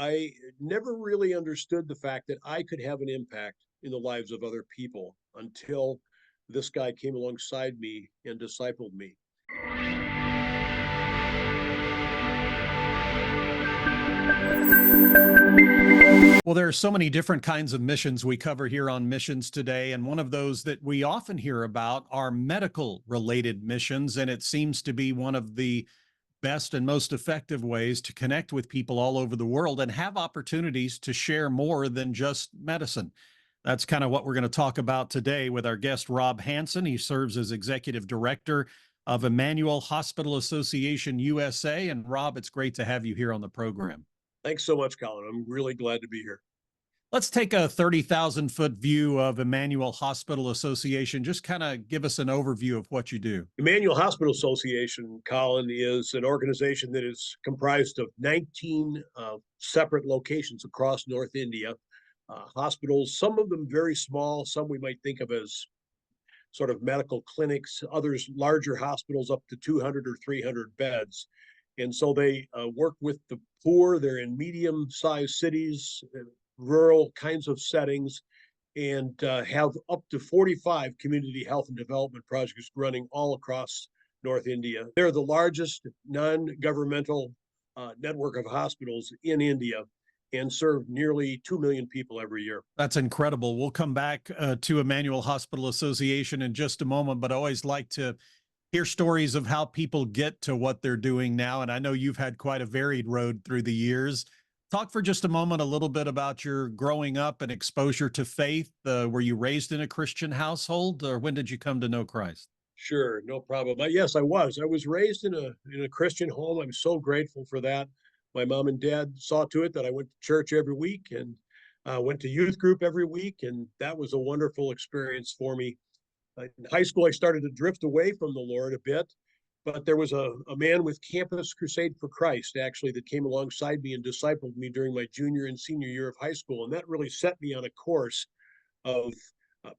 I never really understood the fact that I could have an impact in the lives of other people until this guy came alongside me and discipled me. Well, there are so many different kinds of missions we cover here on Missions Today. And one of those that we often hear about are medical related missions. And it seems to be one of the best and most effective ways to connect with people all over the world and have opportunities to share more than just medicine. That's kind of what we're going to talk about today with our guest, Robb Hansen. He serves as executive director of Emmanuel Hospital Association USA. And Robb, it's great to have you here on the program. Thanks so much, Colin. I'm really glad to be here. Let's take a 30,000-foot view of Emmanuel Hospital Association. Just kind of give us an overview of what you do. Emmanuel Hospital Association, Colin, is an organization that is comprised of 19 separate locations across North India. Hospitals, some of them very small, some we might think of as sort of medical clinics, others larger hospitals up to 200 or 300 beds. And so they work with the poor. They're in medium-sized cities, rural kinds of settings, and have up to 45 community health and development projects running all across North India. They're the largest non-governmental network of hospitals in India and serve nearly 2 million people every year. That's incredible. We'll come back to Emmanuel Hospital Association in just a moment, but I always like to hear stories of how people get to what they're doing now. And I know you've had quite a varied road through the years. Talk for just a moment a little bit about your growing up and exposure to faith. Were you raised in a Christian household, or when did you come to know Christ? Sure, no problem. Yes, I was. I was raised in a Christian home. I'm so grateful for that. My mom and dad saw to it that I went to church every week and went to youth group every week, and that was a wonderful experience for me. In high school, I started to drift away from the Lord a bit, but there was a man with Campus Crusade for Christ, actually, that came alongside me and discipled me during my junior and senior year of high school. And that really set me on a course of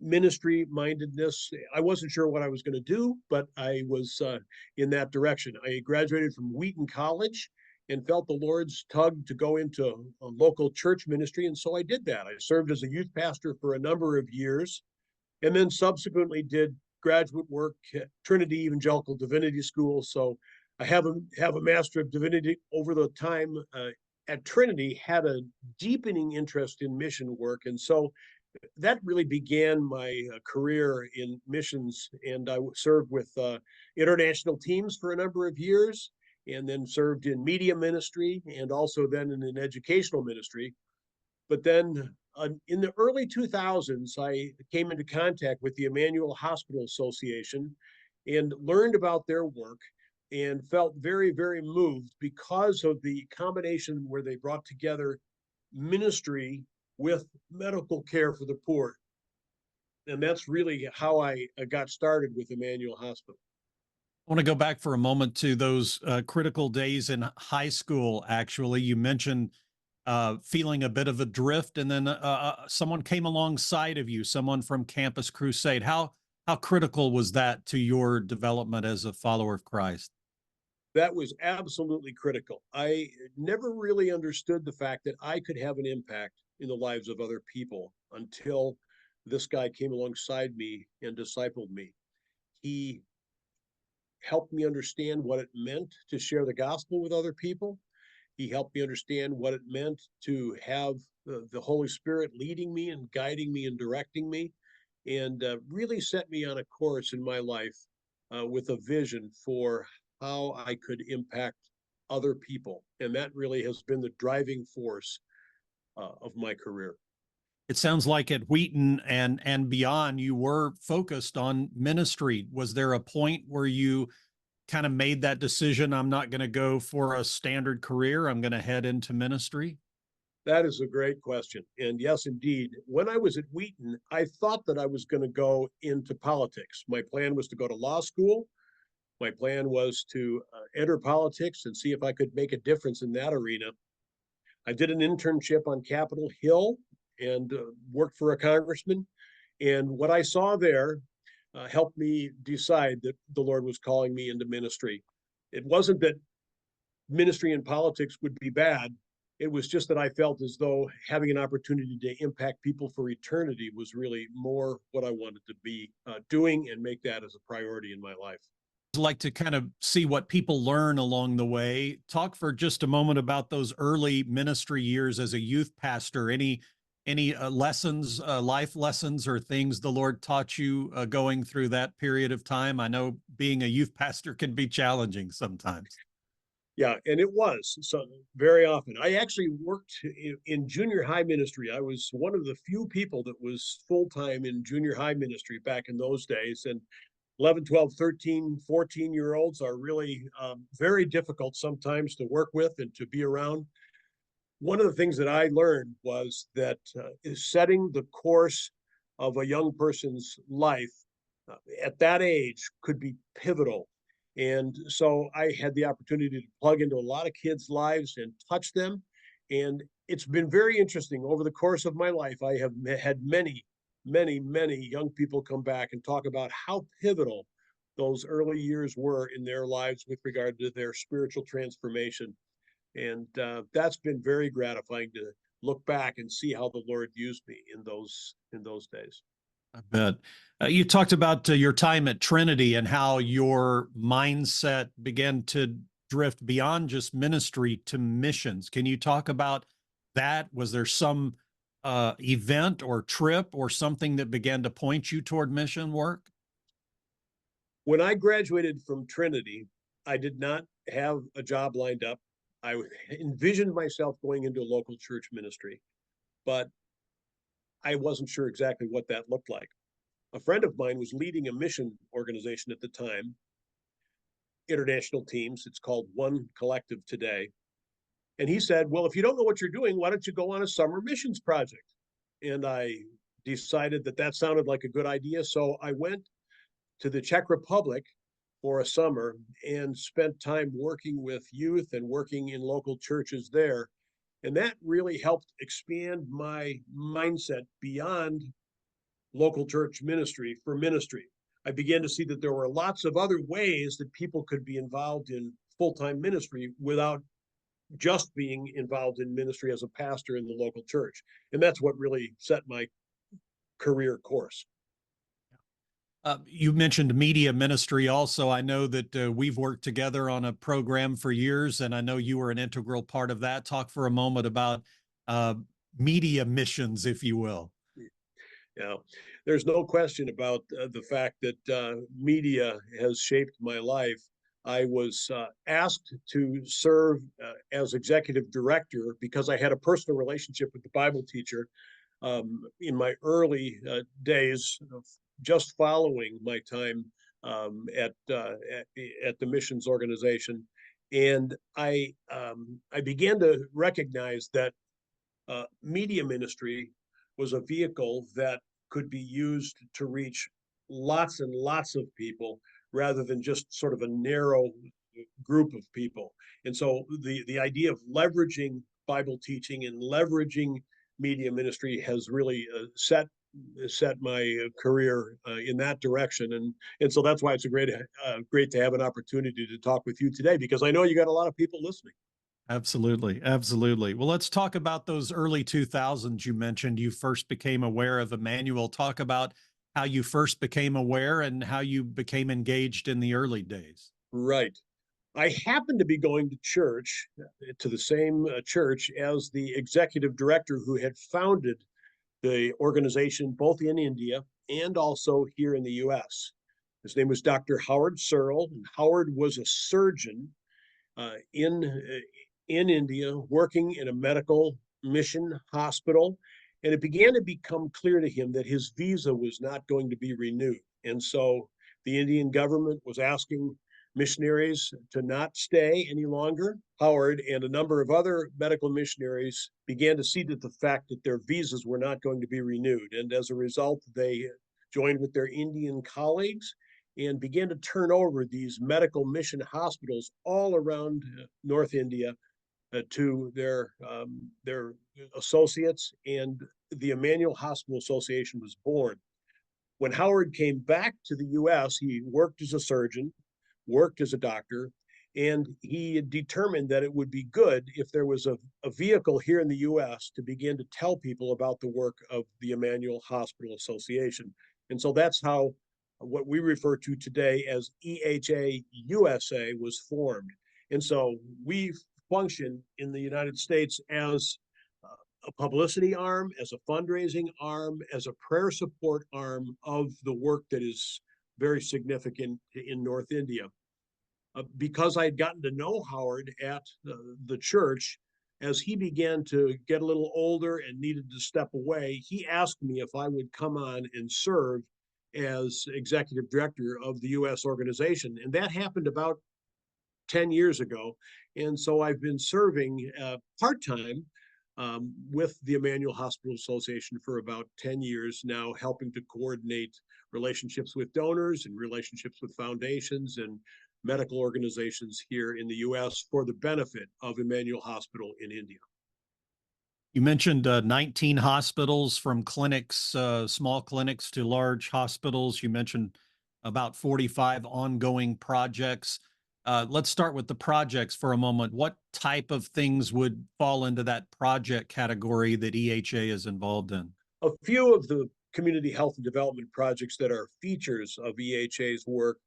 ministry mindedness. I wasn't sure what I was going to do, but I was in that direction. I graduated from Wheaton College and felt the Lord's tug to go into a local church ministry. And so I did that. I served as a youth pastor for a number of years and then subsequently did graduate work at Trinity Evangelical Divinity School. So I have a Master of Divinity. Over the time at Trinity, had a deepening interest in mission work. And so that really began my career in missions. And I served with international teams for a number of years, and then served in media ministry and also then in an educational ministry. But then in the early 2000s, I came into contact with the Emmanuel Hospital Association and learned about their work and felt very, very moved because of the combination where they brought together ministry with medical care for the poor. And that's really how I got started with Emmanuel Hospital. I want to go back for a moment to those critical days in high school. Actually, you mentioned feeling a bit of a drift, and then someone came alongside of you, someone from Campus Crusade. How critical was that to your development as a follower of Christ? That was absolutely critical. I never really understood the fact that I could have an impact in the lives of other people until this guy came alongside me and discipled me. He helped me understand what it meant to share the gospel with other people. He helped me understand what it meant to have the Holy Spirit leading me and guiding me and directing me, and really set me on a course in my life with a vision for how I could impact other people. And that really has been the driving force of my career. It sounds like at Wheaton and beyond, you were focused on ministry. Was there a point where you kind of made that decision? I'm not going to go for a standard career. I'm going to head into ministry. That is a great question. And yes, indeed. When I was at Wheaton, I thought that I was going to go into politics. My plan was to go to law school. My plan was to enter politics and see if I could make a difference in that arena. I did an internship on Capitol Hill and worked for a congressman. And what I saw there helped me decide that the Lord was calling me into ministry. It wasn't that ministry and politics would be bad. It was just that I felt as though having an opportunity to impact people for eternity was really more what I wanted to be doing and make that as a priority in my life. Like to kind of see what people learn along the way. Talk for just a moment about those early ministry years as a youth pastor. Any lessons, life lessons, or things the Lord taught you going through that period of time? I know being a youth pastor can be challenging sometimes. Yeah, and it was so very often. I actually worked in junior high ministry. I was one of the few people that was full time in junior high ministry back in those days. And 11, 12, 13, 14-year olds are really very difficult sometimes to work with and to be around. One of the things that I learned was that is setting the course of a young person's life uh, at that age could be pivotal. And so I had the opportunity to plug into a lot of kids' lives and touch them. And it's been very interesting over the course of my life. I have had many young people come back and talk about how pivotal those early years were in their lives with regard to their spiritual transformation. And that's been very gratifying to look back and see how the Lord used me in those days. I bet. You talked about your time at Trinity and how your mindset began to drift beyond just ministry to missions. Can you talk about that? Was there some event or trip or something that began to point you toward mission work? When I graduated from Trinity, I did not have a job lined up. I envisioned myself going into a local church ministry, but I wasn't sure exactly what that looked like. A friend of mine was leading a mission organization at the time, international teams. It's called One Collective today. And he said, well, if you don't know what you're doing, why don't you go on a summer missions project? And I decided that that sounded like a good idea. So I went to the Czech Republic for a summer and spent time working with youth and working in local churches there. And that really helped expand my mindset beyond local church ministry for ministry. I began to see that there were lots of other ways that people could be involved in full time ministry without just being involved in ministry as a pastor in the local church. And that's what really set my career course. You mentioned media ministry also. I know that we've worked together on a program for years, and I know you were an integral part of that. Talk for a moment about uh, media missions, if you will. Yeah, there's no question about the fact that media has shaped my life. I was asked to serve as executive director because I had a personal relationship with the Bible teacher in my early days, of just following my time at the missions organization, and I began to recognize that media ministry was a vehicle that could be used to reach lots and lots of people rather than just sort of a narrow group of people. And so the idea of leveraging Bible teaching and leveraging media ministry has really set my career in that direction, and so that's why it's a great to have an opportunity to talk with you today, because I know you got a lot of people listening. Absolutely. Absolutely. Well, let's talk about those early 2000s you mentioned. You first became aware of Emmanuel. Talk about how you first became aware and how you became engaged in the early days. Right. I happened to be going to church, to the same church as the executive director who had founded the organization both in India and also here in the US. His name was Dr. Howard Searle. And Howard was a surgeon in India, working in a medical mission hospital. And it began to become clear to him that his visa was not going to be renewed. And so the Indian government was asking missionaries to not stay any longer. Howard and a number of other medical missionaries began to see that the fact that their visas were not going to be renewed. And as a result, they joined with their Indian colleagues and began to turn over these medical mission hospitals all around North India to their associates, and the Emmanuel Hospital Association was born. When Howard came back to the U.S., he worked as a surgeon, worked as a doctor, And he determined that it would be good if there was a vehicle here in the US to begin to tell people about the work of the Emmanuel Hospital Association. And so that's how what we refer to today as EHA USA was formed. And so we function in the United States as a publicity arm, as a fundraising arm, as a prayer support arm of the work that is very significant in North India. Because I'd gotten to know Howard at the church, as he began to get a little older and needed to step away, he asked me if I would come on and serve as executive director of the U.S. organization. And that happened about 10 years ago. And so I've been serving part-time with the Emmanuel Hospital Association for about 10 years now, helping to coordinate relationships with donors and relationships with foundations and medical organizations here in the US for the benefit of Emmanuel Hospital in India. You mentioned 19 hospitals, from clinics, small clinics to large hospitals. You mentioned about 45 ongoing projects. Let's start with the projects for a moment. What type of things would fall into that project category that EHA is involved in? A few of the community health and development projects that are features of EHA's work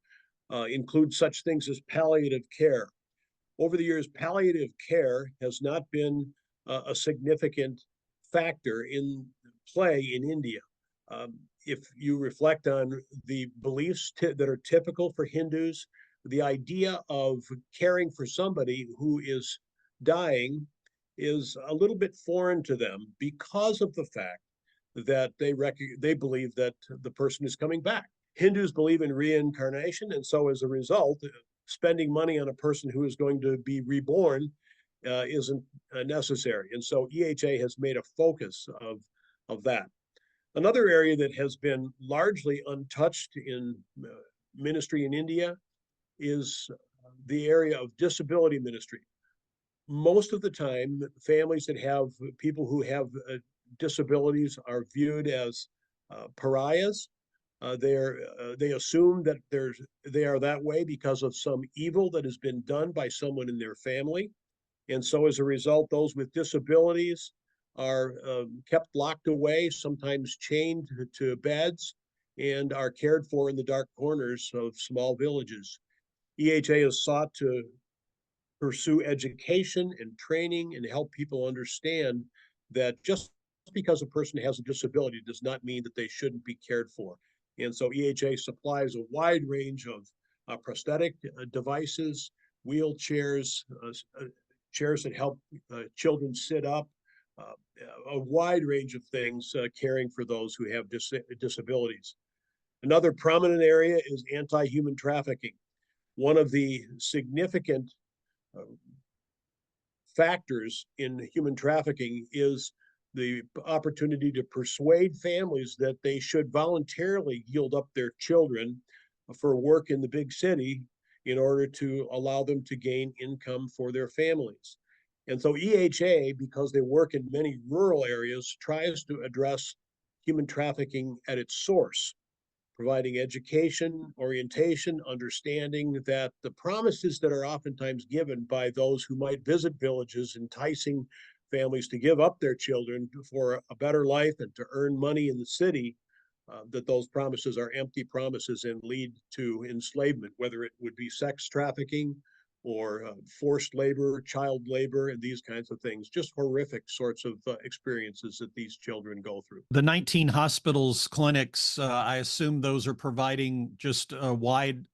include such things as palliative care. Over the years, palliative care has not been a significant factor in play in India. If you reflect on the beliefs that are typical for Hindus, the idea of caring for somebody who is dying is a little bit foreign to them because of the fact that they believe that the person is coming back. Hindus believe in reincarnation, and so as a result, spending money on a person who is going to be reborn isn't necessary. And so EHA has made a focus of that. Another area that has been largely untouched in ministry in India is the area of disability ministry. Most of the time, families that have people who have disabilities are viewed as pariahs. They assume that they are that way because of some evil that has been done by someone in their family. And so as a result, those with disabilities are kept locked away, sometimes chained to beds, and are cared for in the dark corners of small villages. EHA has sought to pursue education and training and help people understand that just because a person has a disability does not mean that they shouldn't be cared for. And so EHA supplies a wide range of prosthetic devices, wheelchairs, chairs that help children sit up, a wide range of things caring for those who have disabilities. Another prominent area is anti-human trafficking. One of the significant factors in human trafficking is the opportunity to persuade families that they should voluntarily yield up their children for work in the big city in order to allow them to gain income for their families. And so EHA, because they work in many rural areas, tries to address human trafficking at its source, providing education, orientation, understanding that the promises that are oftentimes given by those who might visit villages, enticing families to give up their children for a better life and to earn money in the city, that those promises are empty promises and lead to enslavement, whether it would be sex trafficking or forced labor, child labor, and these kinds of things. Just horrific sorts of experiences that these children go through. The 19 hospitals, clinics, I assume those are providing just a wide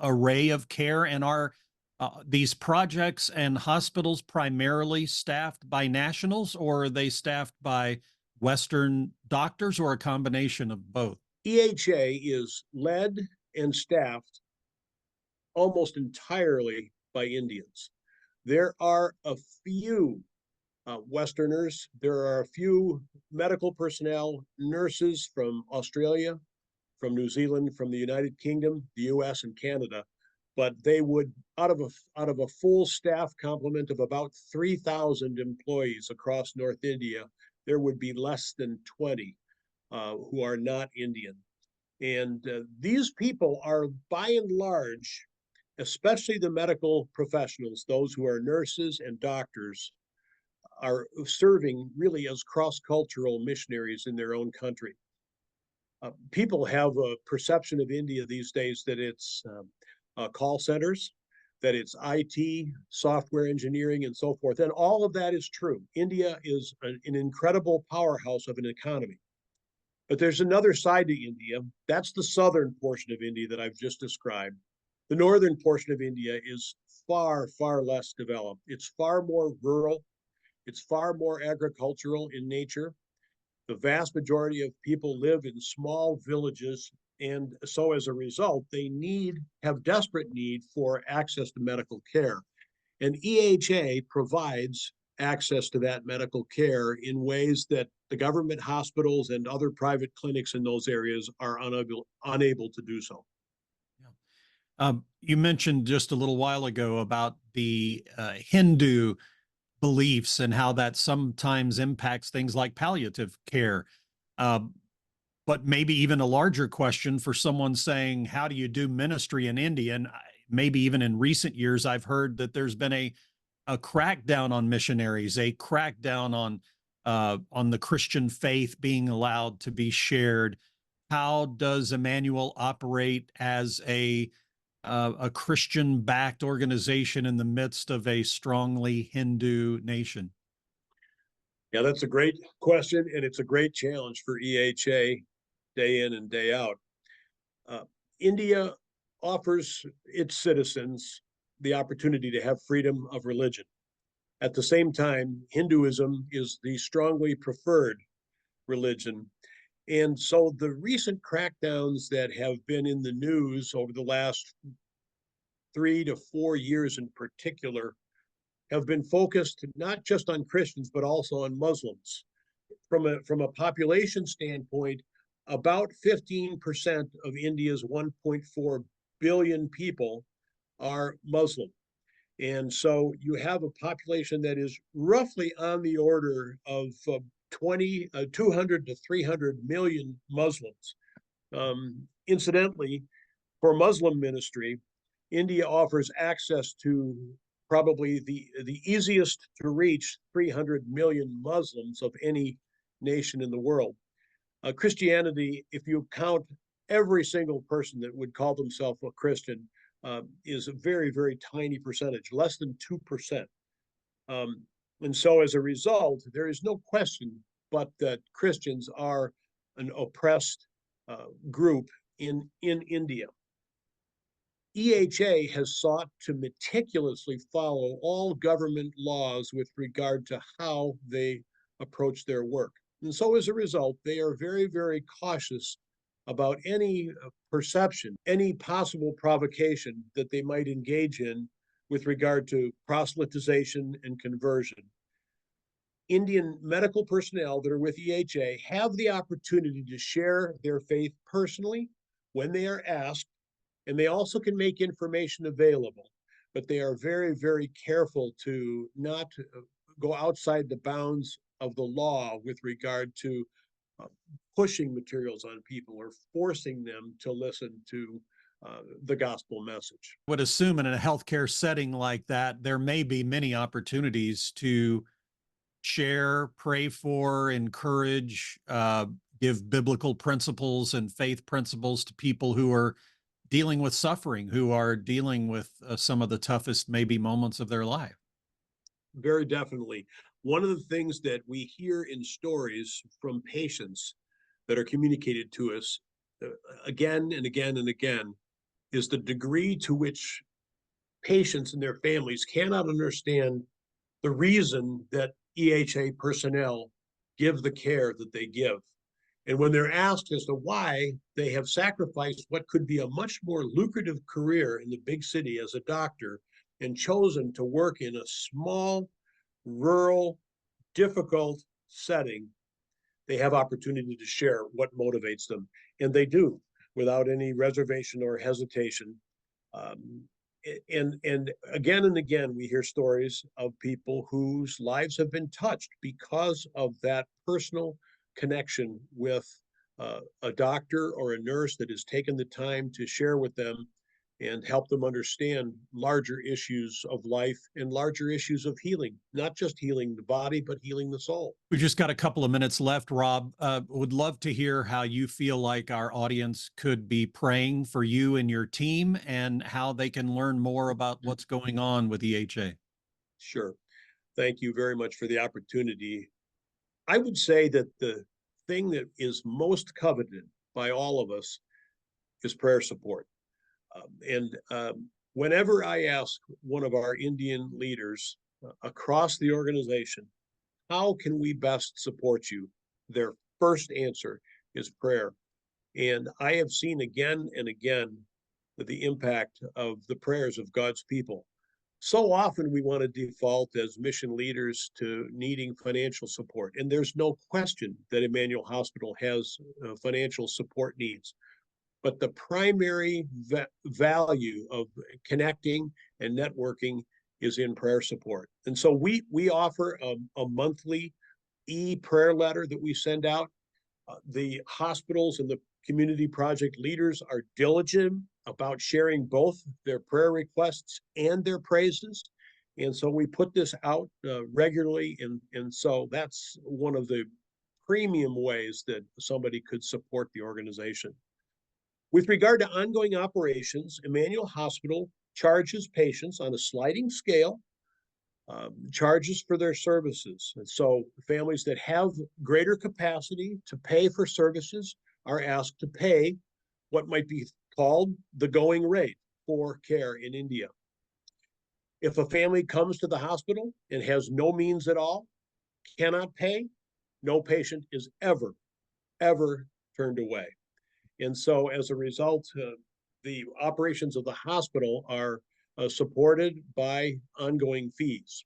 array of care. And are these projects and hospitals primarily staffed by nationals, or are they staffed by Western doctors, or a combination of both? EHA is led and staffed almost entirely by Indians. There are a few Westerners, there are a few medical personnel, nurses from Australia, from New Zealand, from the United Kingdom, the US, and Canada. But they would, out of a full staff complement of about 3,000 employees across North India, there would be less than 20 who are not Indian. And these people are, by and large, especially the medical professionals, those who are nurses and doctors, are serving really as cross-cultural missionaries in their own country. People have a perception of India these days that it's call centers, that it's IT, software engineering, and so forth. And all of that is true. India is an incredible powerhouse of an economy. But there's another side to India. That's the southern portion of India that I've just described. The northern portion of India is far, far less developed. It's far more rural. It's far more agricultural in nature. The vast majority of people live in small villages. And so as a result, they have desperate need for access to medical care. And EHA provides access to that medical care in ways that the government hospitals and other private clinics in those areas are unable to do so. You mentioned just a little while ago about the Hindu beliefs and how that sometimes impacts things like palliative care. Uh, but maybe even a larger question for someone saying, how do you do ministry in India? And maybe even in recent years, I've heard that there's been a crackdown on missionaries, a crackdown on the Christian faith being allowed to be shared. How does Emmanuel operate as a Christian-backed organization in the midst of a strongly Hindu nation? Yeah, that's a great question, and it's a great challenge for EHA day in and day out. Uh, India offers its citizens the opportunity to have freedom of religion. At the same time, Hinduism is the strongly preferred religion. And so the recent crackdowns that have been in the news over the last 3 to 4 years in particular have been focused not just on Christians, but also on Muslims. From a population standpoint, about 15% of India's 1.4 billion people are Muslim. And so you have a population that is roughly on the order of 200 to 300 million Muslims. Incidentally, for Muslim ministry, India offers access to probably the easiest to reach 300 million Muslims of any nation in the world. Christianity, if you count every single person that would call themselves a Christian, is a very, very tiny percentage, less than 2%. And so as a result, there is no question but that Christians are an oppressed group in India. EHA has sought to meticulously follow all government laws with regard to how they approach their work. And so as a result, they are very, very cautious about any perception, any possible provocation that they might engage in with regard to proselytization and conversion. Indian medical personnel that are with EHA have the opportunity to share their faith personally when they are asked, and they also can make information available, but they are very, very careful to not go outside the bounds of the law with regard to pushing materials on people or forcing them to listen to the gospel message. I would assume in a healthcare setting like that, there may be many opportunities to share, pray for, encourage, give biblical principles and faith principles to people who are dealing with suffering, who are dealing with some of the toughest maybe moments of their life. Very definitely. One of the things that we hear in stories from patients that are communicated to us again and again and again is the degree to which patients and their families cannot understand the reason that EHA personnel give the care that they give. And when they're asked as to why they have sacrificed what could be a much more lucrative career in the big city as a doctor and chosen to work in a small, rural, difficult setting, they have opportunity to share what motivates them. And they do without any reservation or hesitation. And again and again, we hear stories of people whose lives have been touched because of that personal connection with a doctor or a nurse that has taken the time to share with them and help them understand larger issues of life and larger issues of healing, not just healing the body, but healing the soul. We've just got a couple of minutes left, Rob. Would love to hear how you feel like our audience could be praying for you and your team and how they can learn more about what's going on with EHA. Sure. Thank you very much for the opportunity. I would say that the thing that is most coveted by all of us is prayer support. Whenever I ask one of our Indian leaders across the organization, how can we best support you? Their first answer is prayer. And I have seen again and again the impact of the prayers of God's people. So often we want to default as mission leaders to needing financial support. And there's no question that Emmanuel Hospital has financial support needs. But the primary value of connecting and networking is in prayer support. And so we offer a monthly e-prayer letter that we send out. The hospitals and the community project leaders are diligent about sharing both their prayer requests and their praises. And so we put this out regularly. And so that's one of the premium ways that somebody could support the organization. With regard to ongoing operations, Emmanuel Hospital charges patients on a sliding scale, charges for their services. And so families that have greater capacity to pay for services are asked to pay what might be called the going rate for care in India. If a family comes to the hospital and has no means at all, cannot pay, no patient is ever turned away. And so as a result, the operations of the hospital are supported by ongoing fees.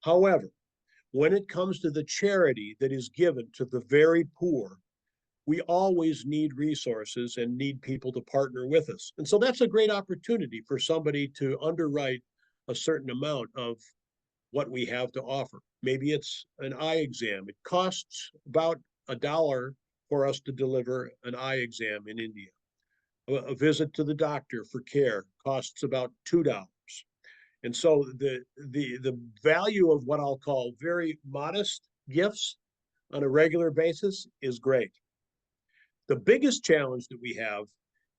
However, when it comes to the charity that is given to the very poor, we always need resources and need people to partner with us. And so that's a great opportunity for somebody to underwrite a certain amount of what we have to offer. Maybe it's an eye exam. It costs about $1 for us to deliver an eye exam in India. A visit to the doctor for care costs about $2. And so the value of what I'll call very modest gifts on a regular basis is great. The biggest challenge that we have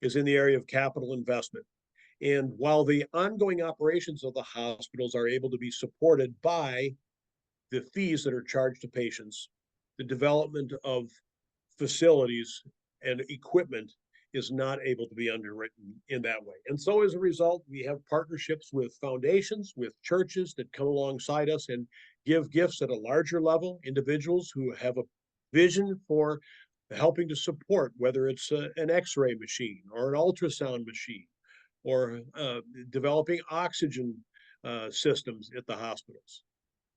is in the area of capital investment. And while the ongoing operations of the hospitals are able to be supported by the fees that are charged to patients, the development of facilities and equipment is not able to be underwritten in that way. And so as a result, we have partnerships with foundations, with churches that come alongside us and give gifts at a larger level, individuals who have a vision for helping to support, whether it's an x-ray machine or an ultrasound machine, or developing oxygen systems at the hospitals.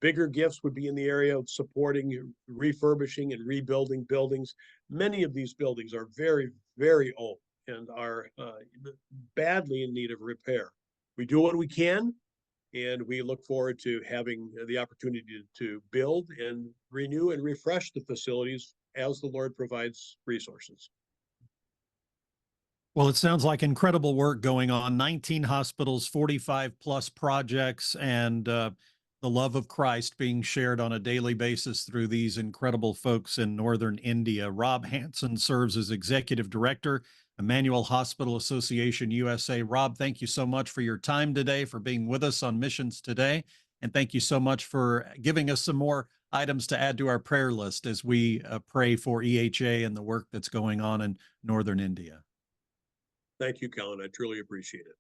Bigger gifts would be in the area of supporting refurbishing and rebuilding buildings. Many of these buildings are very old and are badly in need of repair. We do what we can, and we look forward to having the opportunity to build and renew and refresh the facilities as the Lord provides resources. Well, it sounds like incredible work going on. 19 hospitals, 45 plus projects, and the love of Christ being shared on a daily basis through these incredible folks in northern India. Robb Hansen serves as executive director, Emmanuel Hospital Association USA. Robb, thank you so much for your time today, for being with us on Missions Today. And thank you so much for giving us some more items to add to our prayer list as we pray for EHA and the work that's going on in northern India. Thank you, Colin. I truly appreciate it.